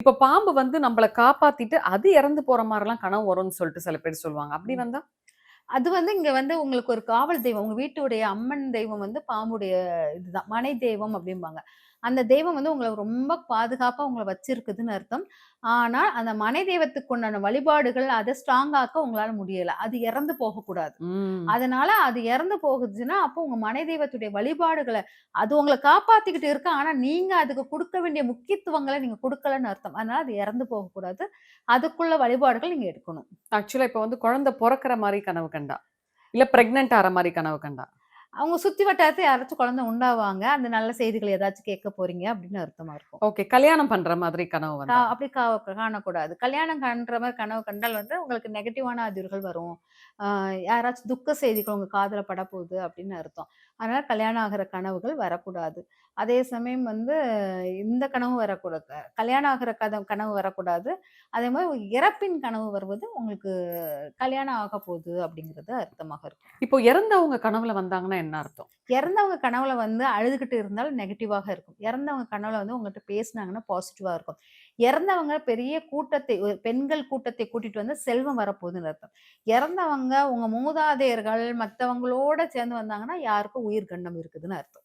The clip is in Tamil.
இப்ப பாம்பு வந்து நம்மள காப்பாத்திட்டு, அது இறந்து போற மாரிலாம் கனவு வரும்னு சொல்லிட்டு சில பேர் சொல்லுவாங்க. அப்படி ம். வந்தா? அது வந்து இங்க வந்து உங்களுக்கு ஒரு காவல் தெய்வம். உங்க வீட்டுடைய அம்மன் தெய்வம் வந்து பாம்புடைய இதுதான். மனை தெய்வம் அப்டிம்பாங்க. அந்த தெய்வம் வந்து உங்கள ரொம்ப பாதுகாப்பா உங்கள வச்சிருக்குதுன்னு அர்த்தம். ஆனா, அந்த மனை தெய்வத்துக்கு உண்டான வழிபாடுகள் அத ஸ்ட்ராங் ஆக்க உங்களால முடியல. அது இறந்து போகக்கூடாது. ம். அதனால அது இறந்து போகுதுன்னா, அப்போ உங்க மனை தெய்வத்துடைய வழிபாடுகள அது உங்கள காப்பாத்திக்கிட்டு இருக்கு. ஆனா, நீங்க அதுக்கு குடுக்க வேண்டிய முக்கியத்துவங்கள நீங்க குடுக்கலன்னு அர்த்தம். அதனால அது இறந்து போகக்கூடாது. அதுக்குள்ள வழிபாடுகள் நீங்க எடுக்கணும். ஆக்சுவலா இப்ப வந்து குழந்தை பொறக்கிற மாரி கனவு கண்டா, இல்ல பிரெக்னன்ட் ஆற மாரி கனவு கண்டா. அவங்க சுத்தி வட்டாரத்துல யாராச்சும் குழந்தை உண்டாவாங்க. அந்த நல்ல செய்திகள் ஏதாச்சும் கேட்க போறீங்க அப்படின்னு அர்த்தமா இருக்கும். ஓகே. கல்யாணம் பண்ற மாதிரி கனவு வந்தா. அப்படி காணக்கூடாது. கல்யாணம் காண்ற மாரி கனவு கண்டால் வந்து உங்களுக்கு நெகட்டிவான அதிர்வுகள் வரும். ஆ யாராச்சும் துக்க செய்திகள் உங்க காதுல படப்போகுது அப்படின்னு அர்த்தம். அதனால கல்யாணம் ஆகுற கனவுகள் வரக்கூடாது. அதே சமயம் வந்து இந்த கனவு வரக்கூடாது. கல்யாணம் ஆகுற கனவு வரக்கூடாது. அதே மாரி இறப்பின் கனவு வருவது உங்களுக்கு கல்யாணம் ஆகப்போகுது அப்படிங்கிறது அர்த்தமாக இருக்கும். இப்போ இறந்தவங்க கனவுல வந்தாங்கன்னா என்ன அர்த்தம்? இறந்தவங்க கனவுல வந்து அழுதுகிட்டு இருந்தால் நெகட்டிவாக இருக்கும். இறந்தவங்க கனவுல வந்து உங்கட்ட பேசினாங்கன்னா பாசிட்டிவா இருக்கும். இறந்தவங்க பெரிய கூட்டத்தை பெண்கள் கூட்டத்தை கூட்டிட்டு வந்து செல்வம் வரப்போகுதுன்னு அர்த்தம். இறந்தவங்க உங்க மூதாதையர்கள் மத்தவங்களோட சேர்ந்து வந்தாங்கன்னா, யாருக்கும் உயிர் கண்டம் இருக்குதுன்னு அர்த்தம்.